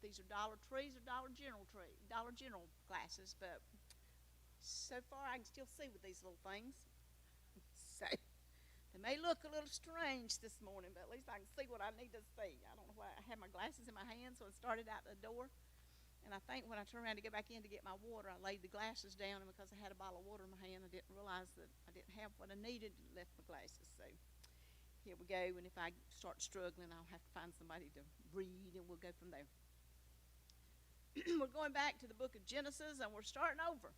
these are Dollar Trees or Dollar General glasses, but so far I can still see with these little things. So they may look a little strange this morning, but at least I can see what I need to see. I don't know why I had my glasses in my hand, so I started out the door. And I think when I turned around to go back in to get my water, I laid the glasses down, and because I had a bottle of water in my hand, I didn't realize that I didn't have what I needed and left my glasses. So here we go, and if I start struggling, I'll have to find somebody to read, and we'll go from there. We're going back to the book of Genesis, and we're starting over.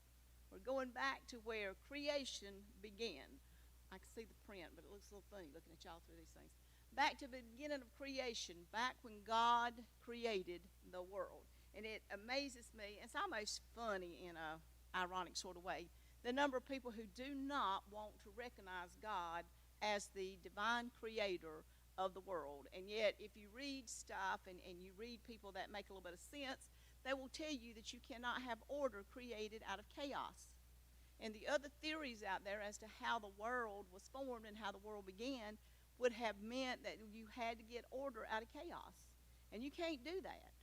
We're going back to where creation began. I can see the print, but it looks a little funny looking at y'all through these things. Back to the beginning of creation, back when God created the world. And it amazes me, it's almost funny in a ironic sort of way, the number of people who do not want to recognize God as the divine creator of the world. And yet, if you read stuff and you read people that make a little bit of sense, they will tell you that you cannot have order created out of chaos. And the other theories out there as to how the world was formed and how the world began would have meant that you had to get order out of chaos. And you can't do that.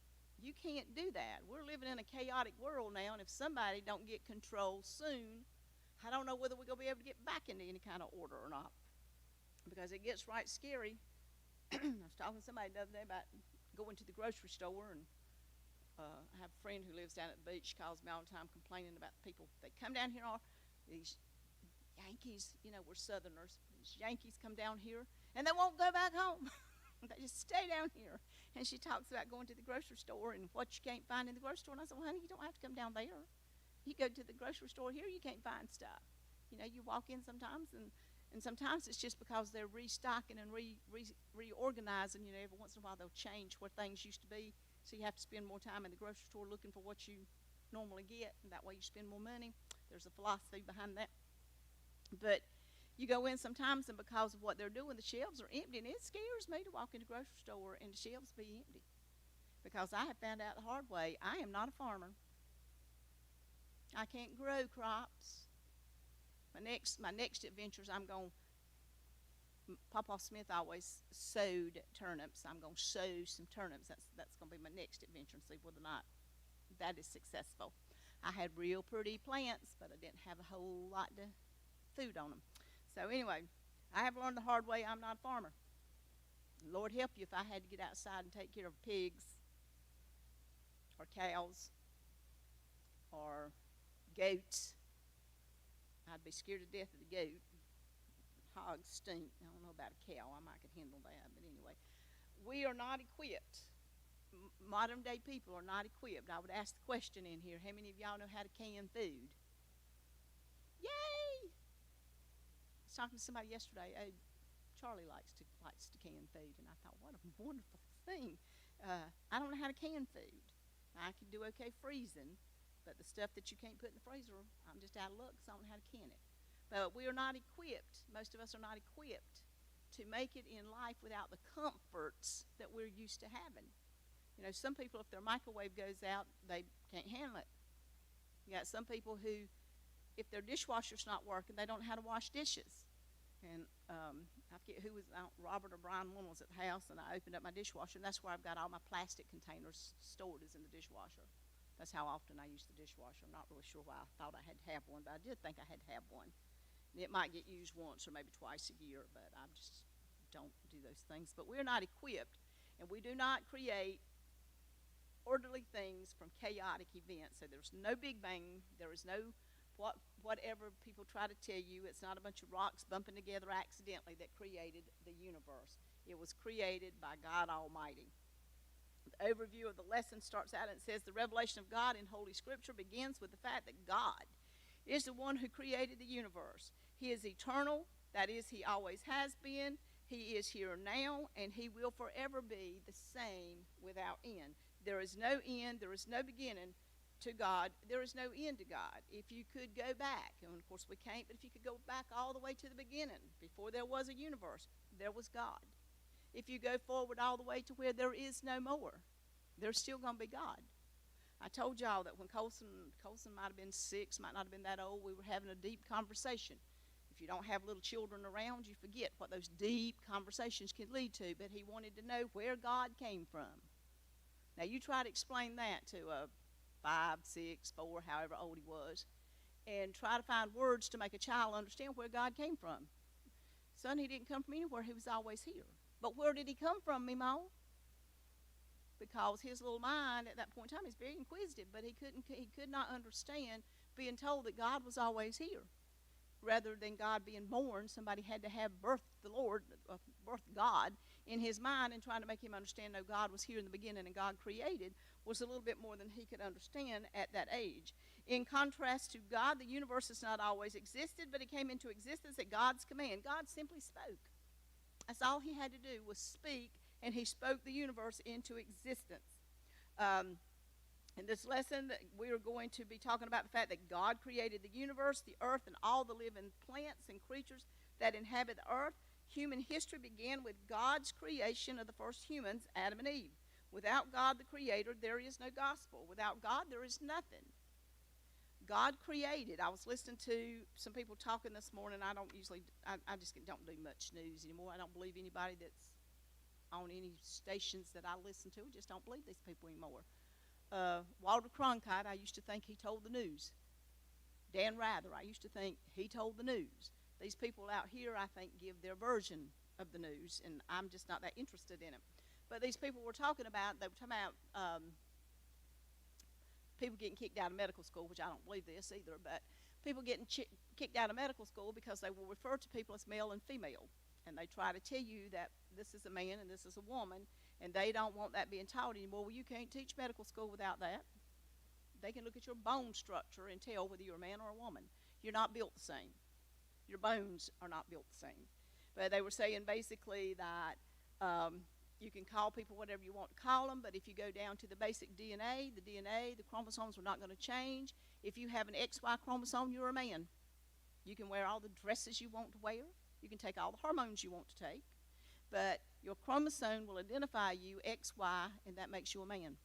You can't do that. We're living in a chaotic world now, and if somebody don't get control soon, I don't know whether we're going to be able to get back into any kind of order or not, because it gets right scary. I was talking to somebody the other day about going to the grocery store, and I have a friend who lives down at the beach. She calls me all the time complaining about people. They come down here, these Yankees, we're Southerners. These Yankees come down here, and they won't go back home. They just stay down here. And she talks about going to the grocery store and what you can't find in the grocery store. And I said, well, honey, you don't have to come down there. You go to the grocery store here, you can't find stuff. You walk in sometimes, and sometimes it's just because they're restocking and reorganizing. Every once in a while they'll change where things used to be. So you have to spend more time in the grocery store looking for what you normally get, and that way you spend more money. There's a philosophy behind that. But you go in sometimes, and because of what they're doing, the shelves are empty, and it scares me to walk in the grocery store and the shelves be empty. Because I have found out the hard way, I am not a farmer. I can't grow crops. My next adventures, I'm going, Papa Smith always sowed turnips. I'm going to sow some turnips. That's going to be my next adventure, and see whether or not that is successful. I had real pretty plants, but I didn't have a whole lot of food on them. So anyway, I have learned the hard way I'm not a farmer. Lord help you if I had to get outside and take care of pigs or cows or goats. I'd be scared to death of the goat. Hogs stink. I don't know about a cow. I might could handle that. But anyway, we are not equipped. Modern day people are not equipped. I would ask the question in here, how many of y'all know how to can food? Yay! I was talking to somebody yesterday. Oh, Charlie likes to can food, and I thought, what a wonderful thing. I don't know how to can food. I can do okay freezing, but the stuff that you can't put in the freezer, I'm just out of luck because I don't know how to can it. But we are not equipped. Most of us are not equipped to make it in life without the comforts that we're used to having. Some people, if their microwave goes out, they can't handle it. You got some people who, if their dishwasher's not working, they don't know how to wash dishes. And I forget who was, Robert or Brian, one was at the house, and I opened up my dishwasher, and that's where I've got all my plastic containers stored, is in the dishwasher. That's how often I use the dishwasher. I'm not really sure why I thought I had to have one, but I did think I had to have one. And it might get used once or maybe twice a year, but I just don't do those things. But we're not equipped, and we do not create orderly things from chaotic events. So there's no Big Bang. There is no whatever people try to tell you. It's not a bunch of rocks bumping together accidentally that created the universe. It was created by God Almighty. The overview of the lesson starts out and it says, the revelation of God in Holy Scripture begins with the fact that God is the one who created the universe. He is eternal. That is, he always has been. He is here now, and he will forever be the same without end. There is no end. There is no beginning to God. There is no end to God. If you could go back, and of course we can't, but if you could go back all the way to the beginning, before there was a universe, there was God. If you go forward all the way to where there is no more, there's still going to be God. I told y'all that when Colson might have been 6, might not have been that old, we were having a deep conversation. If you don't have little children around, you forget what those deep conversations can lead to. But he wanted to know where God came from. Now, you try to explain that to a 5, 6, 4, however old he was, and try to find words to make a child understand where God came from. Son, he didn't come from anywhere. He was always here. But where did he come from, Mimo? Because his little mind at that point in time is very inquisitive, but he could not understand being told that God was always here. Rather than God being born, somebody had to have birthed the Lord, birthed God in his mind, and trying to make him understand, no, God was here in the beginning and God created, was a little bit more than he could understand at that age. In contrast to God, the universe has not always existed, but it came into existence at God's command. God simply spoke. That's all he had to do, was speak, and he spoke the universe into existence. In this lesson, we are going to be talking about the fact that God created the universe, the earth, and all the living plants and creatures that inhabit the earth. Human history began with God's creation of the first humans, Adam and Eve. Without God, the Creator, there is no gospel. Without God, there is nothing. God created. I was listening to some people talking this morning. I just don't do much news anymore. I don't believe anybody that's on any stations that I listen to. I just don't believe these people anymore. Walter Cronkite, I used to think he told the news. Dan Rather, I used to think he told the news. These people out here, I think, give their version of the news, and I'm just not that interested in it. But these people were talking about, people getting kicked out of medical school, which I don't believe this either, but people getting kicked out of medical school because they will refer to people as male and female. And they try to tell you that this is a man and this is a woman, and they don't want that being taught anymore. Well, you can't teach medical school without that. They can look at your bone structure and tell whether you're a man or a woman. You're not built the same. Your bones are not built the same. But they were saying basically that you can call people whatever you want to call them, but if you go down to the basic DNA, the chromosomes are not going to change. If you have an XY chromosome, you're a man. You can wear all the dresses you want to wear. You can take all the hormones you want to take. But your chromosome will identify you XY, and that makes you a man.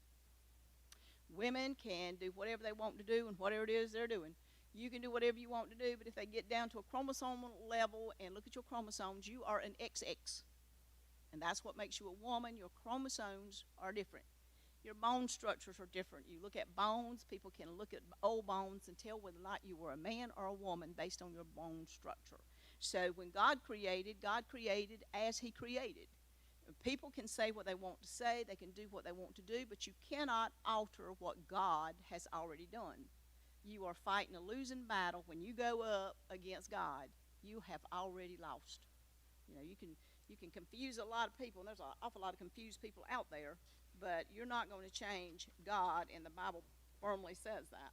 Women can do whatever they want to do and whatever it is they're doing. You can do whatever you want to do, but if they get down to a chromosomal level and look at your chromosomes, you are an XX. And that's what makes you a woman. Your chromosomes are different. Your bone structures are different. You look at bones, people can look at old bones and tell whether or not you were a man or a woman based on your bone structure. So when God created as he created. People can say what they want to say, they can do what they want to do, but you cannot alter what God has already done. You are fighting a losing battle when you go up against God. You have already lost. You know, you can confuse a lot of people, and there's an awful lot of confused people out there, but you're not going to change God, and the Bible firmly says that.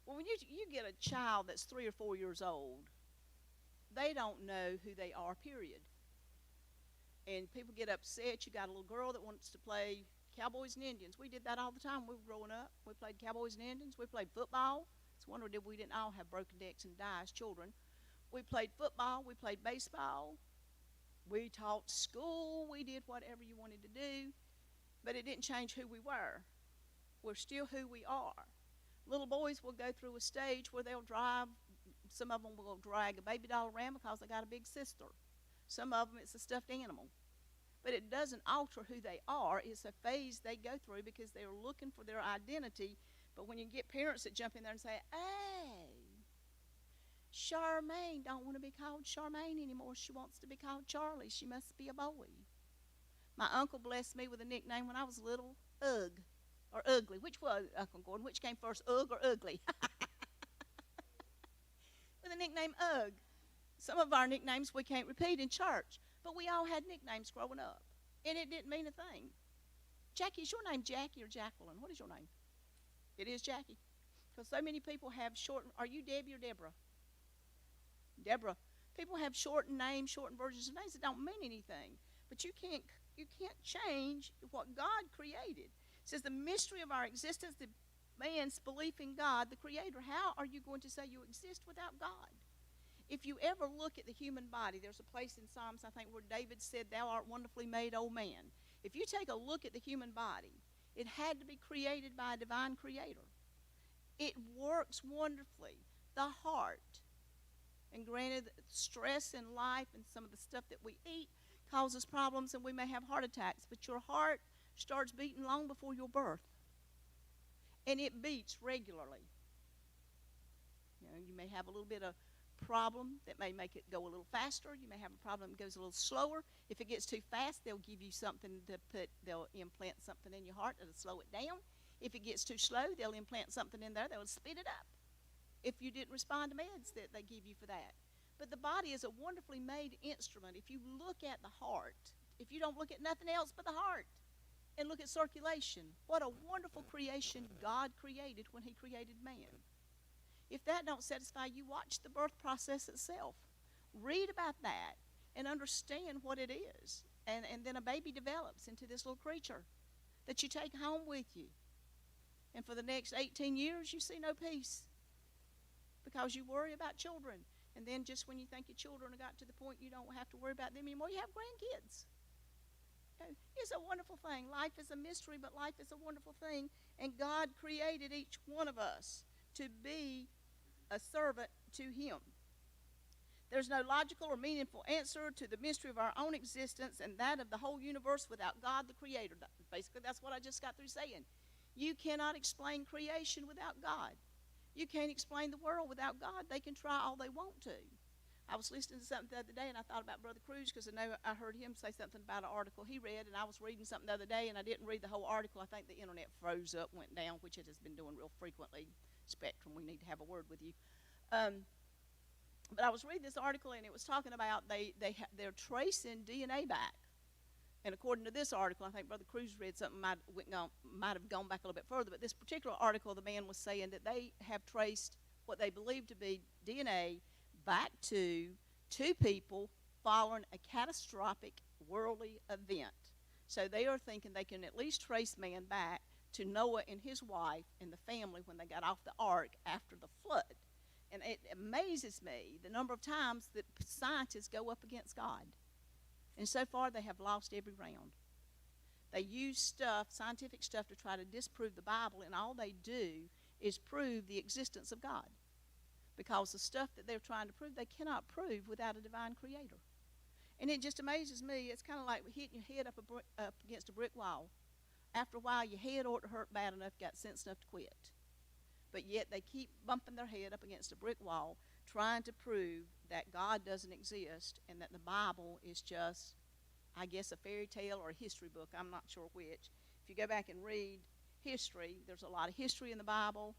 Well, when you get a child that's 3 or 4 years old, they don't know who they are, period. And people get upset. You got a little girl that wants to play Cowboys and Indians. We did that all the time when we were growing up. We played Cowboys and Indians. We played football. It's a wonder we didn't all have broken necks and die as children. We played football. We played baseball. We taught school. We did whatever you wanted to do. But it didn't change who we were. We're still who we are. Little boys will go through a stage where they'll drive. Some of them will drag a baby doll around because they got a big sister. Some of them, it's a stuffed animal. But it doesn't alter who they are. It's a phase they go through because they're looking for their identity. But when you get parents that jump in there and say, hey, Charmaine don't want to be called Charmaine anymore. She wants to be called Charlie. She must be a boy. My uncle blessed me with a nickname when I was little, Ugg. Or Ugly. Which was, Uncle Gordon, which came first, Ugg or Ugly? With a nickname Ugg. Some of our nicknames we can't repeat in church, but we all had nicknames growing up, and it didn't mean a thing. Jackie, is your name Jackie or Jacqueline? What is your name? It is Jackie. Because so many people have shortened, are you Debbie or Deborah? Deborah. People have shortened names, shortened versions of names that don't mean anything. But you can't change what God created. It says the mystery of our existence, the man's belief in God, the Creator. How are you going to say you exist without God? If you ever look at the human body, there's a place in Psalms, I think, where David said, thou art wonderfully made, O man. If you take a look at the human body, it had to be created by a divine creator. It works wonderfully. The heart, And granted, stress in life and some of the stuff that we eat causes problems, and we may have heart attacks. But your heart starts beating long before your birth, and it beats regularly. You may have a little bit of problem that may make it go a little faster. You may have a problem that goes a little slower. If it gets too fast, they'll give you something to put, they'll implant something in your heart that'll slow it down. If it gets too slow, they'll implant something in there that will speed it up. If you didn't respond to meds that they give you for that. But the body is a wonderfully made instrument. If you look at the heart, if you don't look at nothing else but the heart, and look at circulation, what a wonderful creation God created when he created man. If that don't satisfy you, watch the birth process itself. Read about that and understand what it is. And then a baby develops into this little creature that you take home with you. And for the next 18 years, you see no peace because you worry about children. And then just when you think your children have got to the point you don't have to worry about them anymore, you have grandkids. It's a wonderful thing. Life is a mystery, but life is a wonderful thing. And God created each one of us to be a servant to him. There's no logical or meaningful answer to the mystery of our own existence and that of the whole universe without God the Creator. Basically, that's what I just got through saying. You cannot explain creation without God. You can't explain the world without God. They can try all they want to. I was listening to something the other day, and I thought about Brother Cruz because I heard him say something about an article he read, and I was reading something the other day, and I didn't read the whole article. I think the internet froze up, went down, which it has been doing real frequently. Spectrum, we need to have a word with you. But I was reading this article, and it was talking about they're tracing DNA back. And according to this article, I think Brother Cruz read something might have gone back a little bit further, but this particular article, the man was saying that they have traced what they believe to be DNA back to two people following a catastrophic worldly event. So they are thinking they can at least trace man back to Noah and his wife and the family when they got off the ark after the flood. And it amazes me the number of times that scientists go up against God. And so far they have lost every round. They use stuff, scientific stuff, to try to disprove the Bible, and all they do is prove the existence of God. Because the stuff that they're trying to prove, they cannot prove without a divine creator. And it just amazes me. It's kind of like hitting your head up against a brick wall. After a while, your head ought to hurt bad enough, got sense enough to quit. But yet they keep bumping their head up against a brick wall, trying to prove that God doesn't exist and that the Bible is just, I guess, a fairy tale or a history book. I'm not sure which. If you go back and read history, there's a lot of history in the Bible.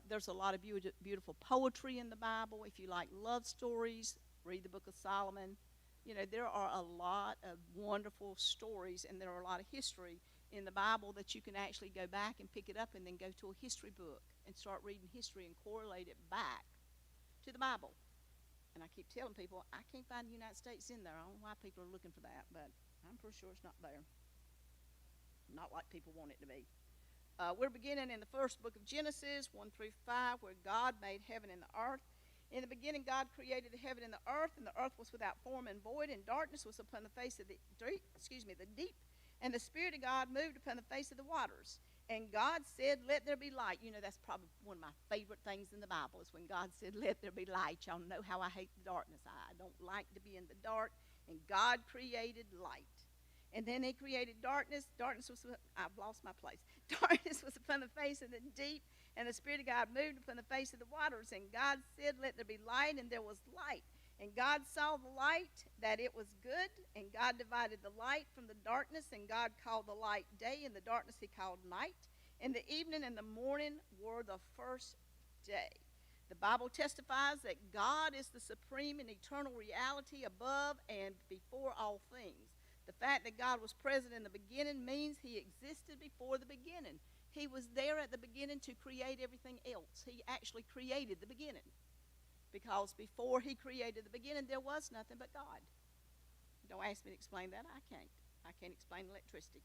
There's a lot of beautiful poetry in the Bible. If you like love stories, read the book of Solomon. You know, there are a lot of wonderful stories, and there are a lot of history in the Bible that you can actually go back and pick it up and then go to a history book and start reading history and correlate it back to the Bible. And I keep telling people, I can't find the United States in there. I don't know why people are looking for that, but I'm pretty sure it's not there. Not like people want it to be. We're beginning in the first book of Genesis, 1 through 5, where God made heaven and the earth. In the beginning, God created the heaven and the earth was without form and void, and darkness was upon the face of the deep, and the Spirit of God moved upon the face of the waters. And God said, let there be light. You know, that's probably one of my favorite things in the Bible is when God said, let there be light. Y'all know how I hate the darkness. I don't like to be in the dark. And God created light. And then he created darkness. I've lost my place. Darkness was upon the face of the deep, and the Spirit of God moved upon the face of the waters. And God said, let there be light, and there was light. And God saw the light, that it was good, and God divided the light from the darkness, and God called the light day, and the darkness he called night. And the evening and the morning were the first day. The Bible testifies that God is the supreme and eternal reality above and before all things. The fact that God was present in the beginning means he existed before the beginning. He was there at the beginning to create everything else. He actually created the beginning. Because before he created the beginning, there was nothing but God. Don't ask me to explain that. I can't. I can't explain electricity.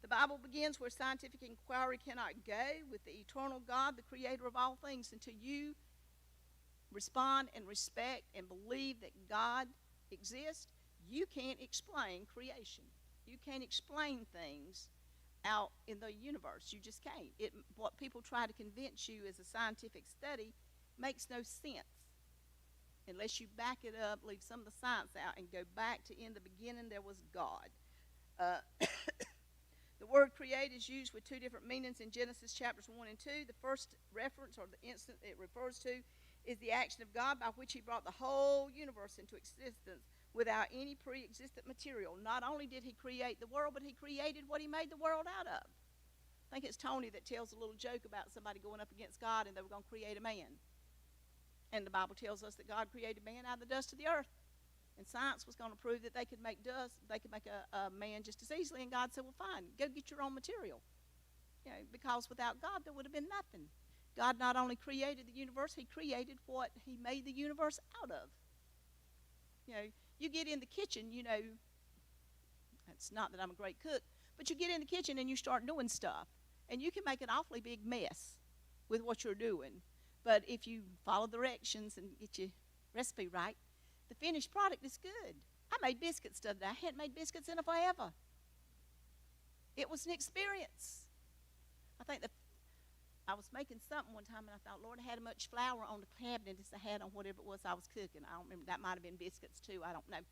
The Bible begins where scientific inquiry cannot go, with the eternal God, the creator of all things, until you respond and respect and believe that God exists. You can't explain creation. You can't explain things out in the universe. You just can't. What people try to convince you as a scientific study makes no sense. unless you back it up, leave some of the science out, and go back to in the beginning there was God. Uh, the word create is used with two different meanings in Genesis chapters 1 and 2. The first reference, or the instant it refers to, is the action of God by which he brought the whole universe into existence without any pre-existent material. Not only did he create the world, but he created what he made the world out of. I think it's Tony that tells a little joke about somebody going up against God and they were going to create a man. And the Bible tells us that God created man out of the dust of the earth. And science was going to prove that they could make dust, they could make a man just as easily. And God said, well, fine, go get your own material. You know, because without God, there would have been nothing. God not only created the universe, he created what he made the universe out of. You know, you get in the kitchen, you know, it's not that I'm a great cook, but you get in the kitchen and you start doing stuff. And you can make an awfully big mess with what you're doing. But if you follow the directions and get your recipe right, the finished product is good. I made biscuits the other day. I hadn't made biscuits in forever. It was an experience. I was making something one time, and I thought, Lord, I had much flour on the cabinet as I had on whatever it was I was cooking. I don't remember. That might have been biscuits, too. I don't know.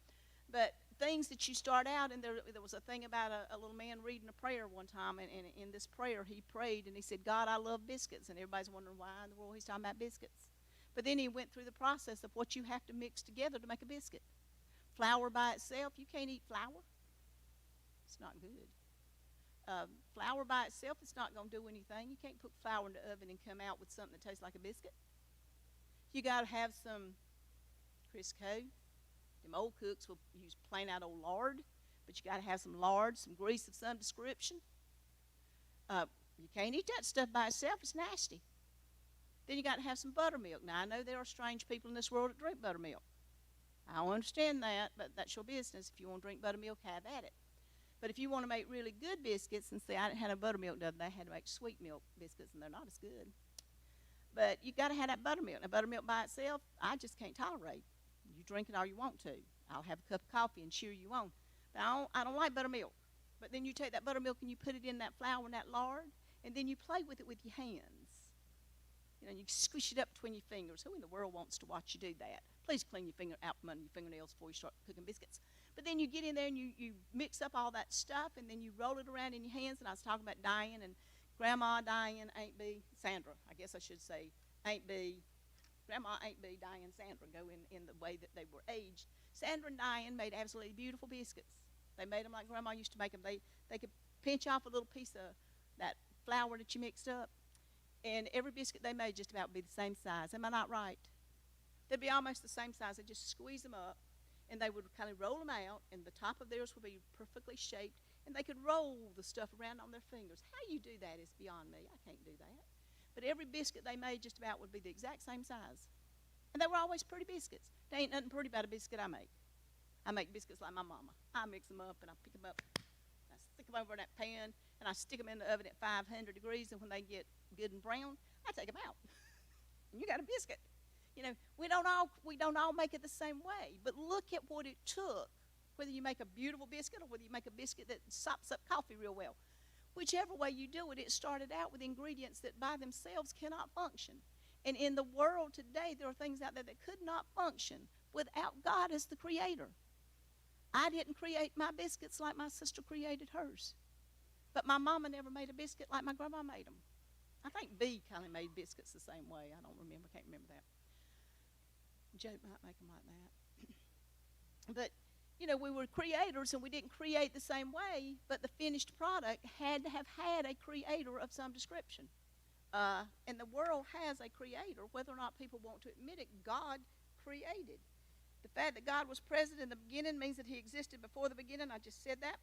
But things that you start out, and there was a thing about a little man reading a prayer one time, and in this prayer he prayed, and he said, God, I love biscuits. And everybody's wondering why in the world he's talking about biscuits. But then he went through the process of what you have to mix together to make a biscuit. Flour by itself, you can't eat flour. It's not good. Flour by itself, it's not going to do anything. You can't put flour in the oven and come out with something that tastes like a biscuit. You got to have some Crisco. Them old cooks will use plain out old lard, but you got to have some lard, some grease of some description. You can't eat that stuff by itself. It's nasty. Then you got to have some buttermilk. Now, I know there are strange people in this world that drink buttermilk. I don't understand that, but that's your business. If you want to drink buttermilk, have at it. But if you want to make really good biscuits, and see, I didn't have no buttermilk the other day. I had to make sweet milk biscuits, and they're not as good. But you got to have that buttermilk. Now, buttermilk by itself, I just can't tolerate. You drink it all you want to. I'll have a cup of coffee and cheer you on. But I don't like buttermilk. But then you take that buttermilk and you put it in that flour and that lard, and then you play with it with your hands. You know, you squish it up between your fingers. Who in the world wants to watch you do that? Please clean your finger out from under your fingernails before you start cooking biscuits. But then you get in there and you mix up all that stuff, and then you roll it around in your hands. And I was talking about Diane, and Grandma Diane ain't be Sandra. I guess I should say Grandma ain't be Diane Sandra, go in the way that they were aged. Sandra and Diane made absolutely beautiful biscuits. They made them like Grandma used to make them. They could pinch off a little piece of that flour that you mixed up, and every biscuit they made just about would be the same size. Am I not right? They'd be almost the same size. They'd just squeeze them up, and they would kind of roll them out, and the top of theirs would be perfectly shaped, and they could roll the stuff around on their fingers. How you do that is beyond me. I can't do that. But every biscuit they made just about would be the exact same size. And they were always pretty biscuits. There ain't nothing pretty about a biscuit I make. I make biscuits like my mama. I mix them up, and I pick them up, I stick them over in that pan, and I stick them in the oven at 500 degrees, and when they get good and brown, I take them out. And you got a biscuit. You know, we don't all make it the same way, but look at what it took, whether you make a beautiful biscuit or whether you make a biscuit that sops up coffee real well. Whichever way you do it, it started out with ingredients that by themselves cannot function. And in the world today, there are things out there that could not function without God as the creator. I didn't create my biscuits like my sister created hers. But my mama never made a biscuit like my grandma made them. I think B kind of made biscuits the same way. I don't remember, can't remember that. Joe might make them like that. But, you know, we were creators, and we didn't create the same way, but the finished product had to have had a creator of some description. And the world has a creator, whether or not people want to admit it. God created. The fact that God was present in the beginning means that he existed before the beginning. I just said that.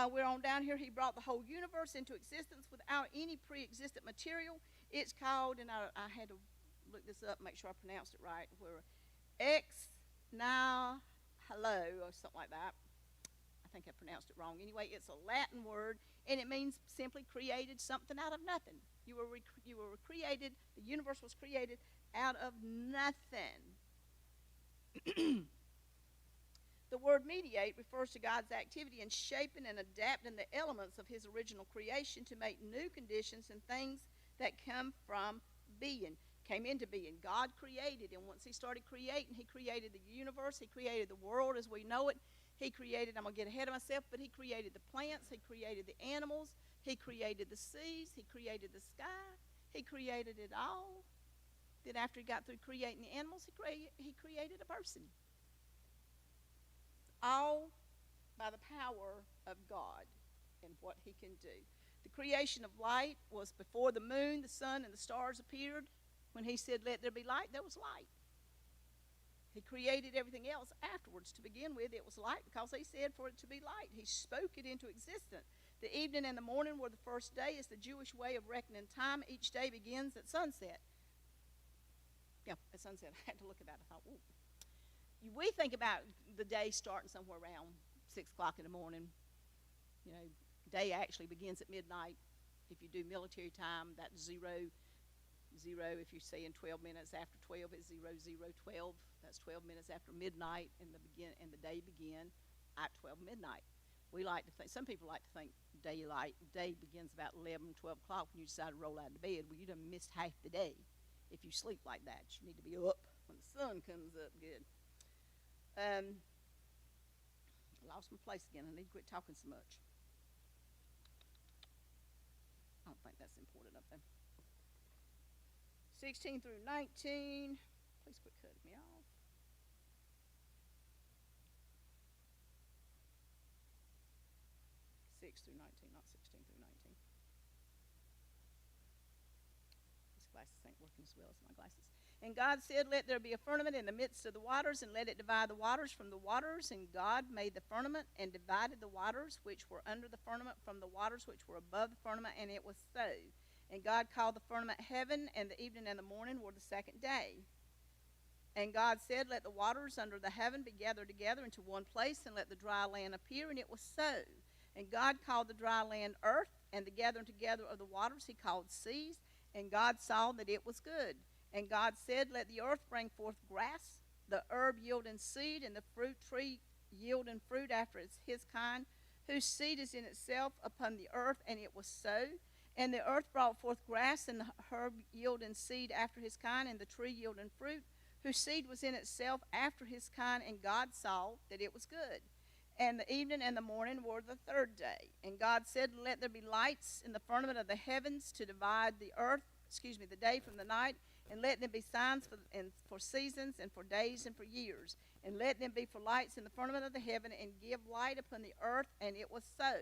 We're on down here. He brought the whole universe into existence without any pre-existent material. It's called, and I had to look this up, make sure I pronounced it right, where ex nihilo or something like that. I think I pronounced it wrong. Anyway, it's a Latin word, and it means simply created something out of nothing. You were created, the universe was created out of nothing. The word mediate refers to God's activity in shaping and adapting the elements of his original creation to make new conditions and things that come from being. came into being. God created, and once he started creating, he created the universe, he created the world as we know it. He created, I'm going to get ahead of myself, but he created the plants, he created the animals, he created the seas, he created the sky, he created it all. Then after he got through creating the animals, he created a person. All by the power of God and what he can do. The creation of light was before the moon, the sun, and the stars appeared. When he said, let there be light, there was light. He created everything else afterwards. To begin with, it was light because he said for it to be light. He spoke it into existence. The evening and the morning were the first day. It's the Jewish way of reckoning time. Each day begins at sunset. Yeah, at sunset. I had to look at that. I thought, ooh. We think about the day starting somewhere around 6 o'clock in the morning. You know, day actually begins at midnight. If you do military time, that's 0, 0. If you're saying 12 minutes after 12, it's 0, 0, 12. That's 12 minutes after midnight, and the day began at 12 midnight. We like to think, some people like to think day begins about 11, 12 o'clock when you decide to roll out of bed. Well, you done missed half the day if you sleep like that. You need to be up when the sun comes up good. I lost my place again. I need to quit talking so much. I don't think that's important up there. 16 through 19. Please quit cutting me off. 6 through 19, not 16 through 19. These glasses ain't working as well as my glasses. And God said, let there be a firmament in the midst of the waters, and let it divide the waters from the waters. And God made the firmament and divided the waters which were under the firmament from the waters which were above the firmament, and it was so. And God called the firmament heaven, and the evening and the morning were the second day. And God said, let the waters under the heaven be gathered together into one place, and let the dry land appear, and it was so. And God called the dry land earth, and the gathering together of the waters he called seas. And God saw that it was good. And God said, let the earth bring forth grass, the herb yielding seed, and the fruit tree yielding fruit after his kind, whose seed is in itself upon the earth, and it was so. And the earth brought forth grass, and the herb yielding seed after his kind, and the tree yielding fruit, whose seed was in itself after his kind, and God saw that it was good. And the evening and the morning were the third day. And God said, let there be lights in the firmament of the heavens to divide the day from the night, and let them be signs for seasons and for days and for years. And let them be for lights in the firmament of the heaven, and give light upon the earth, and it was so.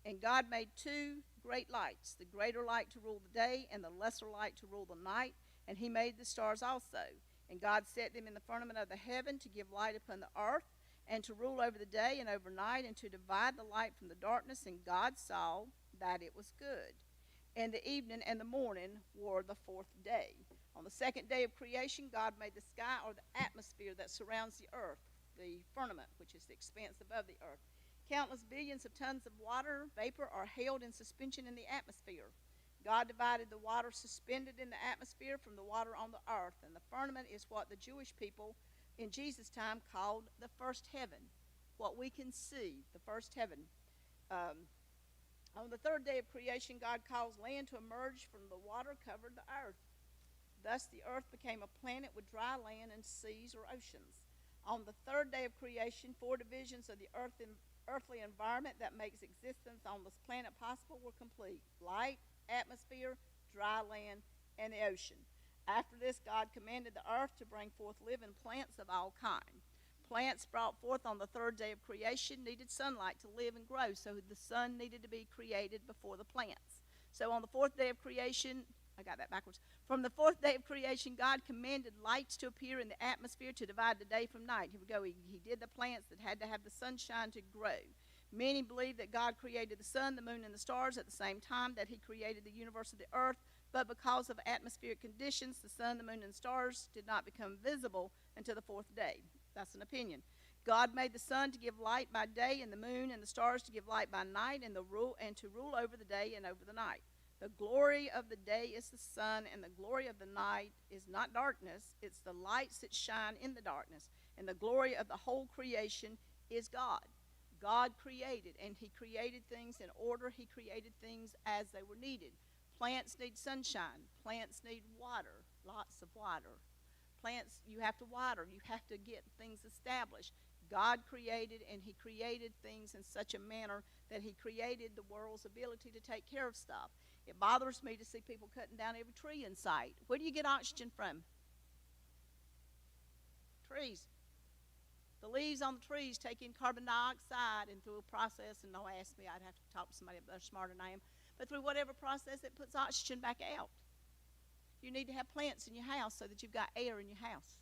And God made 2 great lights, the greater light to rule the day, and the lesser light to rule the night. And he made the stars also. And God set them in the firmament of the heaven to give light upon the earth, and to rule over the day and over night, and to divide the light from the darkness. And God saw that it was good. And the evening and the morning were the fourth day. On the second day of creation, God made the sky, or the atmosphere that surrounds the earth, the firmament, which is the expanse above the earth. Countless billions of tons of water vapor are held in suspension in the atmosphere. God divided the water suspended in the atmosphere from the water on the earth. And the firmament is what the Jewish people in Jesus' time called the first heaven, what we can see, the first heaven. On the third day of creation, God caused land to emerge from the water covered the earth. Thus the earth became a planet with dry land and seas or oceans. On the third day of creation, 4 divisions of the earthly environment that makes existence on this planet possible were complete: light, atmosphere, dry land, and the ocean. After this, God commanded the earth to bring forth living plants of all kinds. Plants brought forth on the third day of creation needed sunlight to live and grow, so the sun needed to be created before the plants. So on the fourth day of creation, I got that backwards. From the fourth day of creation, God commanded lights to appear in the atmosphere to divide the day from night. Here we go. He did the plants that had to have the sunshine to grow. Many believe that God created the sun, the moon, and the stars at the same time, that he created the universe of the earth. But because of atmospheric conditions, the sun, the moon, and the stars did not become visible until the fourth day. That's an opinion. God made the sun to give light by day, and the moon and the stars to give light by night, and to rule over the day and over the night. The glory of the day is the sun, and the glory of the night is not darkness. It's the lights that shine in the darkness. And the glory of the whole creation is God. God created, and he created things in order. He created things as they were needed. Plants need sunshine. Plants need water. lots of water. Plants, you have to water. You have to get things established. God created, and he created things in such a manner that he created the world's ability to take care of stuff. It bothers me to see people cutting down every tree in sight. Where do you get oxygen from? Trees. The leaves on the trees take in carbon dioxide, and through a process, and don't ask me, I'd have to talk to somebody that's smarter than I am, but through whatever process, it puts oxygen back out. You need to have plants in your house so that you've got air in your house.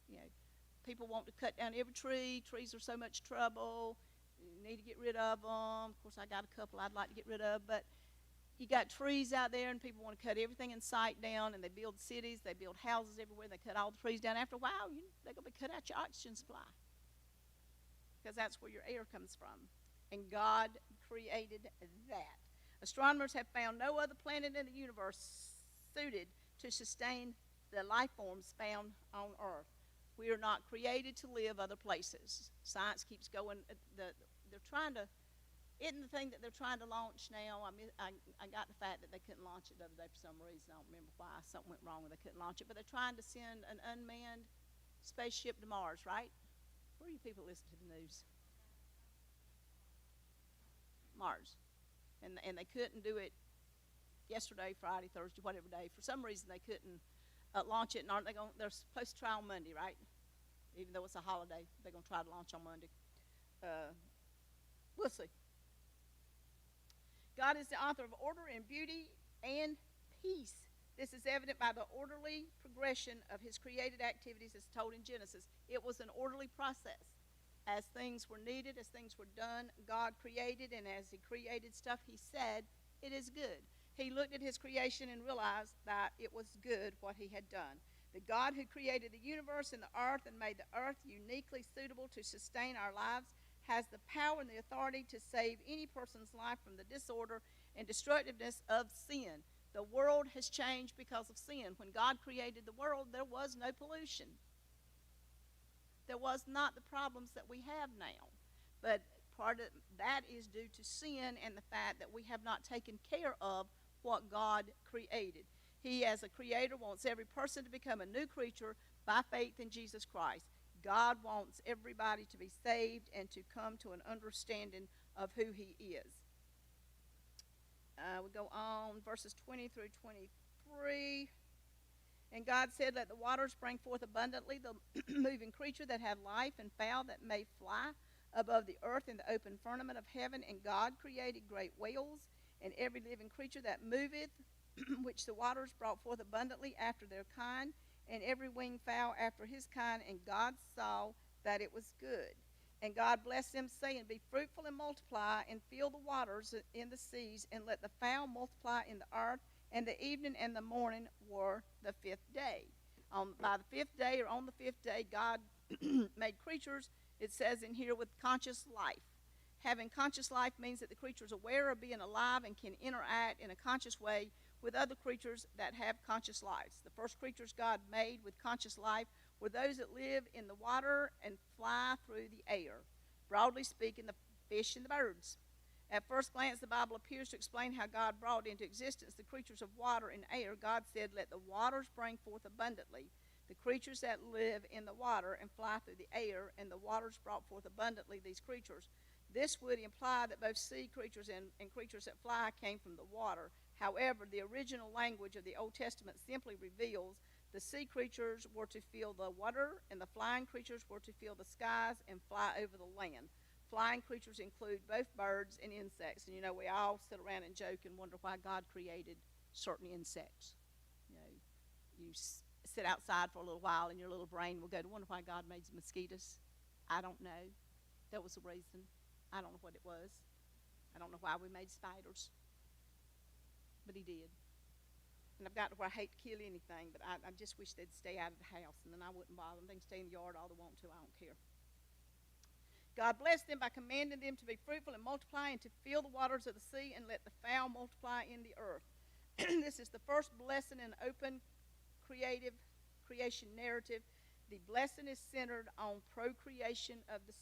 You know, people want to cut down every tree. Trees are so much trouble. You need to get rid of them. Of course, I got a couple I'd like to get rid of, but you got trees out there, and people want to cut everything in sight down, and they build cities, they build houses everywhere, they cut all the trees down. After a while, they're going to be cut out your oxygen supply, because that's where your air comes from. And God created that. Astronomers have found no other planet in the universe suited to sustain the life forms found on Earth. We are not created to live other places. Science keeps going. They're trying to, isn't the thing that they're trying to launch now? I got the fact that they couldn't launch it the other day for some reason. I don't remember why. Something went wrong and they couldn't launch it. But they're trying to send an unmanned spaceship to Mars, right? Where are you people listening to the news? Mars. And they couldn't do it yesterday, Friday, Thursday, whatever day. For some reason, they couldn't launch it. And aren't they going? They're supposed to try on Monday, right? Even though it's a holiday, they're going to try to launch on Monday. We'll see. God is the author of order and beauty and peace. This is evident by the orderly progression of his created activities as told in Genesis. It was an orderly process. As things were needed, as things were done, God created, and as he created stuff, he said, it is good. He looked at his creation and realized that it was good what he had done. The God who created the universe and the earth and made the earth uniquely suitable to sustain our lives has the power and the authority to save any person's life from the disorder and destructiveness of sin. The world has changed because of sin. When God created the world, there was no pollution. There was not the problems that we have now. But part of that is due to sin and the fact that we have not taken care of what God created. He, as a creator, wants every person to become a new creature by faith in Jesus Christ. God wants everybody to be saved and to come to an understanding of who he is. We go on, verses 20 through 23. And God said, let the waters bring forth abundantly the moving creature that have life, and fowl that may fly above the earth in the open firmament of heaven. And God created great whales, and every living creature that moveth, which the waters brought forth abundantly after their kind, and every winged fowl after his kind. And God saw that it was good. And God blessed them, saying, be fruitful and multiply, and fill the waters in the seas, and let the fowl multiply in the earth. And the evening and the morning were the fifth day. By the fifth day, or on the fifth day, God made creatures, it says in here, with conscious life. Having conscious life means that the creature is aware of being alive and can interact in a conscious way with other creatures that have conscious lives. The first creatures God made with conscious life were those that live in the water and fly through the air. Broadly speaking, the fish and the birds. At first glance, the Bible appears to explain how God brought into existence the creatures of water and air. God said, let the waters bring forth abundantly the creatures that live in the water and fly through the air, and the waters brought forth abundantly these creatures. This would imply that both sea creatures and creatures that fly came from the water. However, the original language of the Old Testament simply reveals the sea creatures were to fill the water, and the flying creatures were to fill the skies and fly over the land. Flying creatures include both birds and insects. And, we all sit around and joke and wonder why God created certain insects. You sit outside for a little while and your little brain will go to wonder why God made mosquitoes. I don't know. There was a reason. I don't know what it was. I don't know why we made spiders. But he did. And I've got to where I hate to kill anything, but I just wish they'd stay out of the house, and then I wouldn't bother them. They can stay in the yard all they want to. I don't care. God blessed them by commanding them to be fruitful and multiply, and to fill the waters of the sea, and let the fowl multiply in the earth. This is the first blessing in open creation narrative. The blessing is centered on procreation of the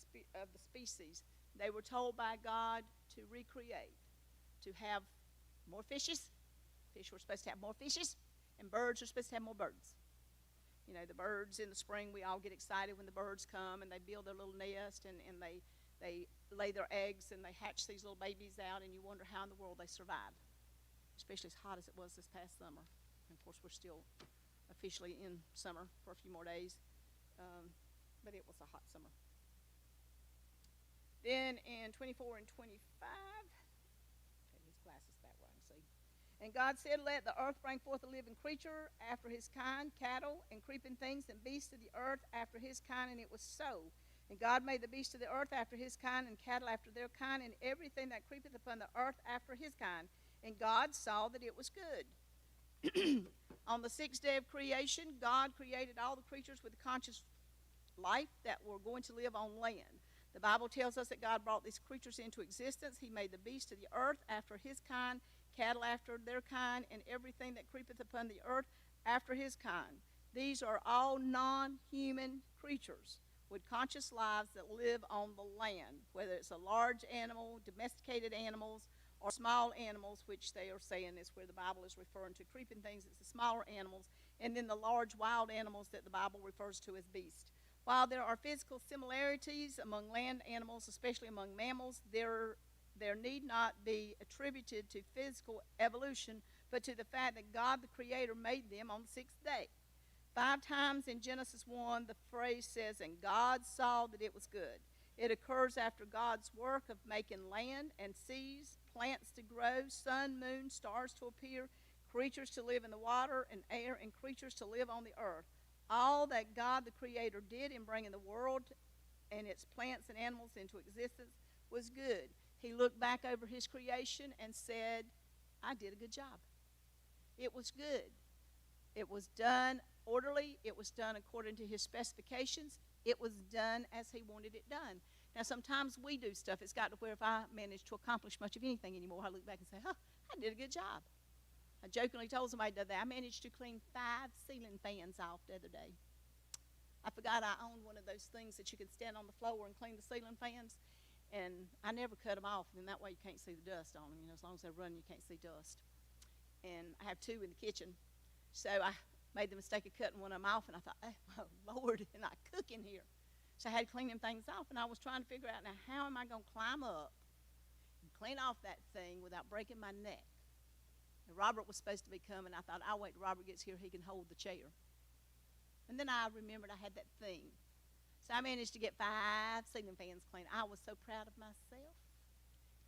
species. They were told by God to recreate, to have more fishes. Fish were supposed to have more fishes, And birds are supposed to have more birds. You know, the birds in the spring, we all get excited when the birds come and they build their little nest and they lay their eggs and they hatch these little babies out, and you wonder how in the world they survive, especially as hot as it was this past summer. And of course, we're still officially in summer for a few more days, but it was a hot summer. Then in 24 and 25, okay, these glasses back where I can see. And God said, let the earth bring forth a living creature after his kind, cattle and creeping things and beasts of the earth after his kind, and it was so. And God made the beasts of the earth after his kind, and cattle after their kind, and everything that creepeth upon the earth after his kind. And God saw that it was good. On the sixth day of creation, God created all the creatures with conscious life that were going to live on land. The Bible tells us that God brought these creatures into existence. He made the beasts of the earth after his kind, cattle after their kind, and everything that creepeth upon the earth after his kind. These are all non-human creatures with conscious lives that live on the land, whether it's a large animal, domesticated animals, or small animals, which they are saying is where the Bible is referring to creeping things. It's the smaller animals, and then the large wild animals that the Bible refers to as beasts. While there are physical similarities among land animals, especially among mammals, there need not be attributed to physical evolution, but to the fact that God the Creator made them on the sixth day. 5 times in Genesis 1, the phrase says, and God saw that it was good. It occurs after God's work of making land and seas, plants to grow, sun, moon, stars to appear, creatures to live in the water and air, and creatures to live on the earth. All that God the Creator did in bringing the world and its plants and animals into existence was good. He looked back over his creation and said, I did a good job. It was good. It was done orderly. It was done according to his specifications. It was done as he wanted it done. Now, sometimes we do stuff. It's got to where if I manage to accomplish much of anything anymore, I look back and say, I did a good job. I jokingly told somebody the other day, I managed to clean 5 ceiling fans off the other day. I forgot I owned one of those things that you can stand on the floor and clean the ceiling fans, and I never cut them off, and that way you can't see the dust on them. You know, as long as they're running, you can't see dust. And I have 2 in the kitchen, so I made the mistake of cutting one of them off, and I thought, oh, Lord, and I cook in here. So I had to clean them things off, and I was trying to figure out, now, how am I going to climb up and clean off that thing without breaking my neck? And Robert was supposed to be coming. I thought, I'll wait till Robert gets here. He can hold the chair. And then I remembered I had that thing. So I managed to get 5 ceiling fans clean. I was so proud of myself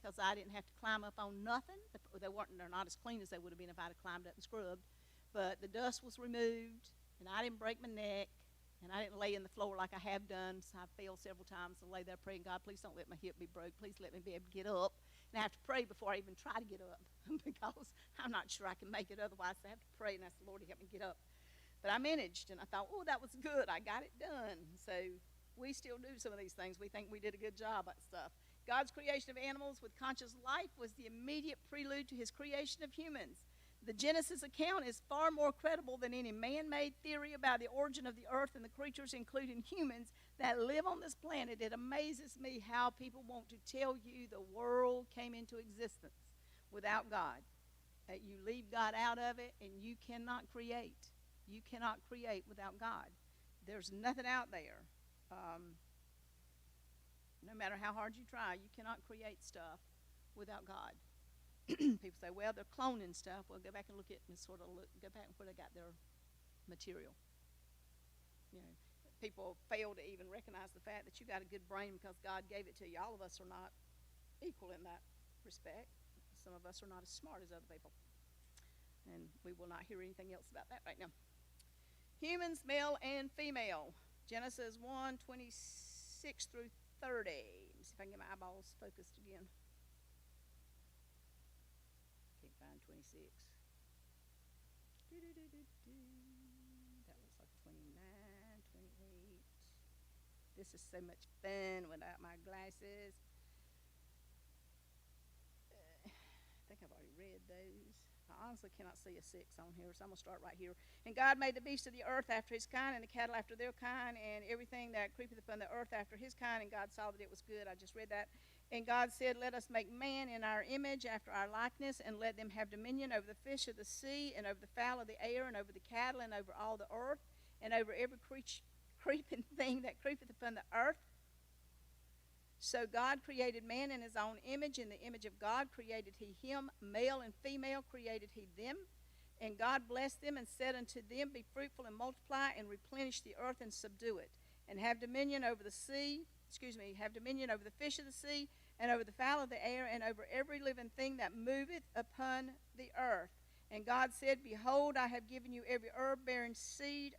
because I didn't have to climb up on nothing. They're not as clean as they would have been if I'd have climbed up and scrubbed. But the dust was removed, and I didn't break my neck, and I didn't lay in the floor like I have done. So I fell several times and lay there praying, God, please don't let my hip be broke. Please let me be able to get up. And I have to pray before I even try to get up because I'm not sure I can make it otherwise. So I have to pray and ask the Lord to help me get up. But I managed, and I thought, oh, that was good. I got it done. So we still do some of these things. We think we did a good job at stuff. God's creation of animals with conscious life was the immediate prelude to his creation of humans. The Genesis account is far more credible than any man-made theory about the origin of the earth and the creatures, including humans, that live on this planet. It amazes me how people want to tell you the world came into existence without God. That you leave God out of it, and you cannot create. You cannot create without God. There's nothing out there. No matter how hard you try, you cannot create stuff without God. People say, well, they're cloning stuff. Well, go back and look at and go back and where they got their material. You know, people fail to even recognize the fact that you got a good brain because God gave it to you. All of us are not equal in that respect. Some of us are not as smart as other people. And we will not hear anything else about that right now. Humans, male and female. Genesis 1:26 through 30. Let me see if I can get my eyeballs focused again. Can't find 26. That looks like 29, 28. This is so much fun without my glasses. I think I've already read those. I honestly cannot see a 6 on here, so I'm going to start right here. And God made the beasts of the earth after his kind, and the cattle after their kind, and everything that creepeth upon the earth after his kind, and God saw that it was good. I just read that. And God said, let us make man in our image after our likeness, and let them have dominion over the fish of the sea, and over the fowl of the air, and over the cattle, and over all the earth, and over every creeping thing that creepeth upon the earth. So God created man in his own image. In the image of God created he him. Male and female created he them. And God blessed them and said unto them, be fruitful and multiply, and replenish the earth and subdue it, and have dominion over the have dominion over the fish of the sea, and over the fowl of the air, and over every living thing that moveth upon the earth. And God said, behold, I have given you every herb bearing seed,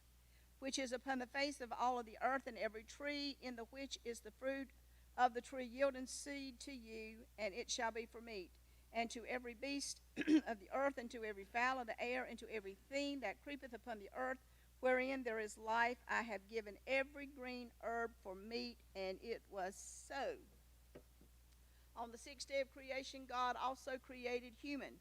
which is upon the face of all of the earth, and every tree in the which is the fruit of the tree yielding seed to you, and it shall be for meat. And to every beast of the earth, and to every fowl of the air, and to every thing that creepeth upon the earth, wherein there is life, I have given every green herb for meat, and it was so. On the sixth day of creation, God also created human.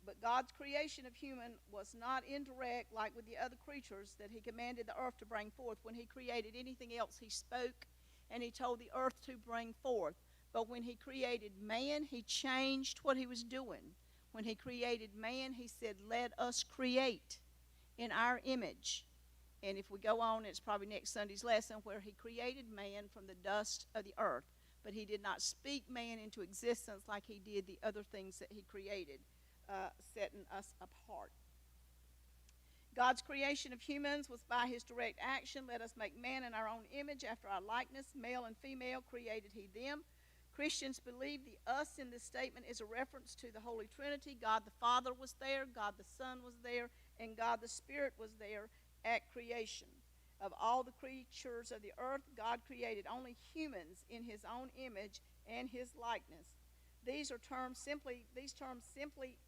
But God's creation of human was not indirect like with the other creatures that he commanded the earth to bring forth. When he created anything else, he spoke and he told the earth to bring forth. But when he created man, he changed what he was doing. When he created man, he said, let us create in our image. And if we go on, it's probably next Sunday's lesson, where he created man from the dust of the earth. But he did not speak man into existence like he did the other things that he created, setting us apart. God's creation of humans was by his direct action. Let us make man in our own image, after our likeness. Male and female created he them. Christians believe the us in this statement is a reference to the Holy Trinity. God the Father was there, God the Son was there, and God the Spirit was there at creation. Of all the creatures of the earth, God created only humans in his own image and his likeness. These terms simply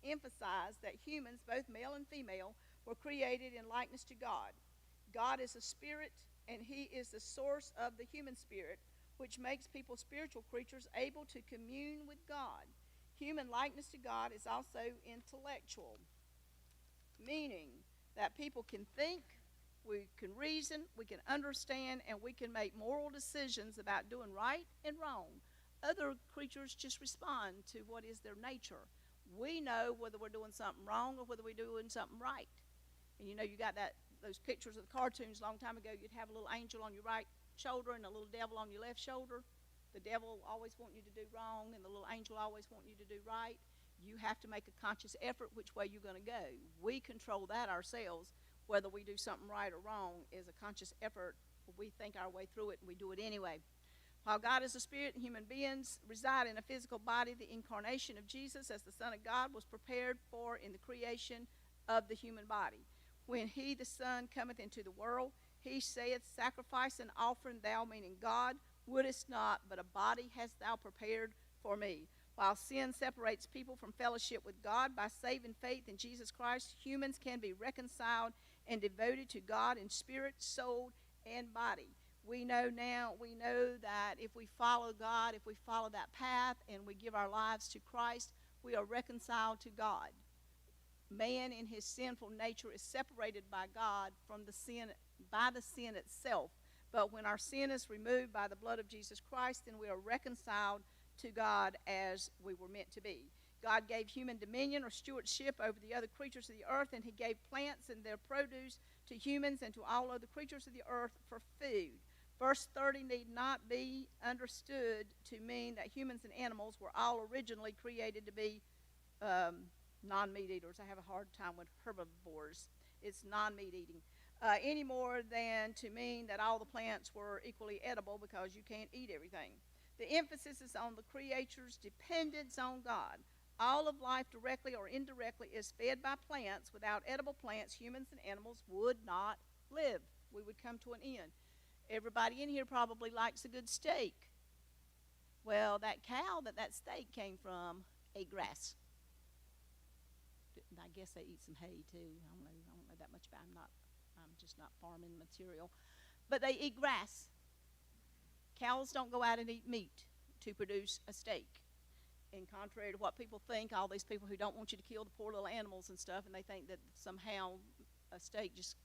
emphasize that humans, both male and female, were created in likeness to God. God is a spirit, and he is the source of the human spirit, which makes people spiritual creatures able to commune with God. Human likeness to God is also intellectual, meaning that people can think, we can reason, we can understand, and we can make moral decisions about doing right and wrong. Other creatures just respond to what is their nature. We know whether we're doing something wrong or whether we're doing something right. And you know, you got those pictures of the cartoons a long time ago. You'd have a little angel on your right shoulder and a little devil on your left shoulder. The devil always want you to do wrong, and the little angel always want you to do right. You have to make a conscious effort which way you're going to go. We control that ourselves. Whether we do something right or wrong is a conscious effort. We think our way through it, and we do it anyway. While God is a spirit and human beings reside in a physical body, the incarnation of Jesus as the Son of God was prepared for in the creation of the human body. When he, the Son, cometh into the world, he saith, sacrifice and offering thou, meaning God, wouldest not, but a body hast thou prepared for me. While sin separates people from fellowship with God, by saving faith in Jesus Christ, humans can be reconciled and devoted to God in spirit, soul, and body. We know that if we follow God, if we follow that path and we give our lives to Christ, we are reconciled to God. Man in his sinful nature is separated by God from the sin itself. But when our sin is removed by the blood of Jesus Christ, then we are reconciled to God as we were meant to be. God gave human dominion or stewardship over the other creatures of the earth, and he gave plants and their produce to humans and to all other creatures of the earth for food. Verse 30 need not be understood to mean that humans and animals were all originally created to be non-meat eaters. I have a hard time with herbivores. It's non-meat eating. Any more than to mean that all the plants were equally edible, because you can't eat everything. The emphasis is on the creature's dependence on God. All of life, directly or indirectly, is fed by plants. Without edible plants, humans and animals would not live. We would come to an end. Everybody in here probably likes a good steak. Well, that cow that steak came from ate grass. I guess they eat some hay too. I don't know that much about it. I'm just not farming material. But they eat grass. Cows don't go out and eat meat to produce a steak. And contrary to what people think, all these people who don't want you to kill the poor little animals and stuff, and they think that somehow a steak just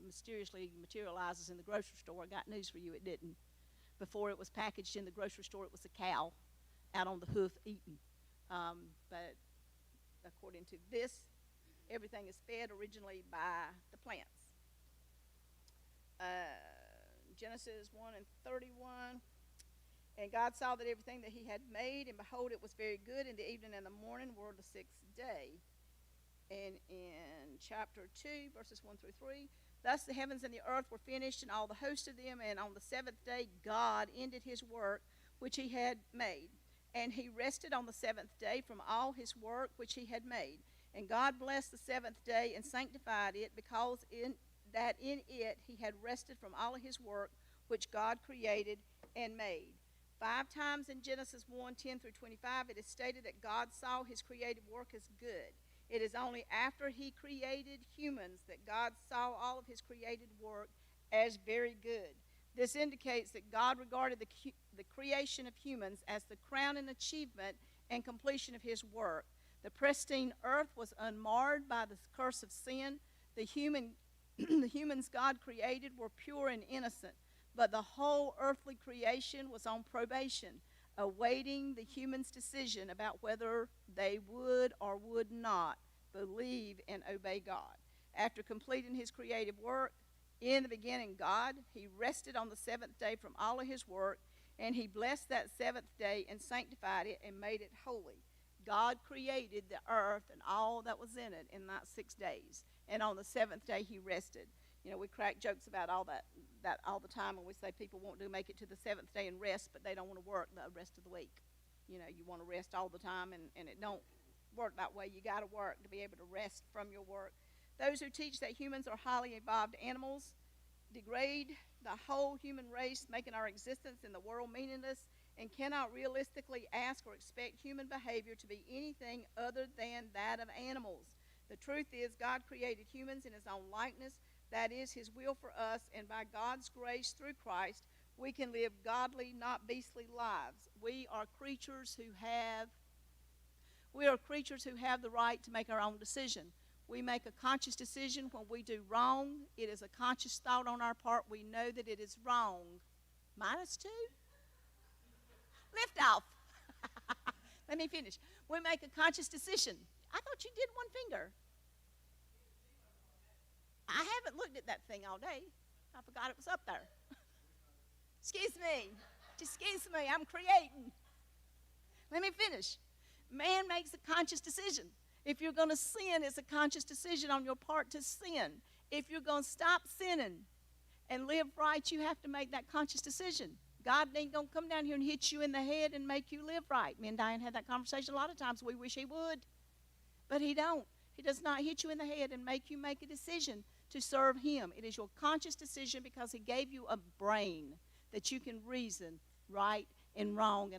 mysteriously materializes in the grocery store. I got news for you, it didn't. Before it was packaged in the grocery store, it was a cow out on the hoof eating. But according to this, everything is fed originally by the plants. Genesis 1 and 31. And God saw that everything that he had made, and behold, it was very good. And the evening and the morning were the sixth day. And in chapter 2, verses 1 through 3, thus the heavens and the earth were finished, and all the host of them. And on the seventh day God ended his work which he had made. And he rested on the seventh day from all his work which he had made. And God blessed the seventh day and sanctified it, because in it he had rested from all of his work which God created and made. 5 times in Genesis 1, 10 through 25, it is stated that God saw his creative work as good. It is only after he created humans that God saw all of his created work as very good. This indicates that God regarded the creation of humans as the crowning achievement and completion of his work. The pristine earth was unmarred by the curse of sin. The humans God created were pure and innocent. But the whole earthly creation was on probation, awaiting the humans' decision about whether they would or would not believe and obey God. After completing his creative work, in the beginning, he rested on the seventh day from all of his work, and he blessed that seventh day and sanctified it and made it holy. God created the earth and all that was in it in that 6 days, and on the seventh day he rested. You know, we crack jokes about all that all the time when we say people want to make it to the seventh day and rest, but they don't want to work the rest of the week. You know, you want to rest all the time, and it don't work that way. You got to work to be able to rest from your work. Those who teach that humans are highly evolved animals degrade the whole human race, making our existence in the world meaningless, and cannot realistically ask or expect human behavior to be anything other than that of animals. The truth is, God created humans in his own likeness. That is his will for us, and by God's grace through Christ, we can live godly, not beastly lives. We are creatures who have the right to make our own decision. We make a conscious decision when we do wrong. It is a conscious thought on our part. We know that it is wrong. -2? Lift off. Let me finish. We make a conscious decision. I thought you did one finger. I haven't looked at that thing all day. I forgot it was up there. Excuse me. Excuse me. I'm creating. Let me finish. Man makes a conscious decision. If you're going to sin, it's a conscious decision on your part to sin. If you're going to stop sinning and live right, you have to make that conscious decision. God ain't going to come down here and hit you in the head and make you live right. Me and Diane had that conversation a lot of times. We wish he would. But he don't. He does not hit you in the head and make you make a decision to serve him. It is your conscious decision, because he gave you a brain that you can reason right and wrong. And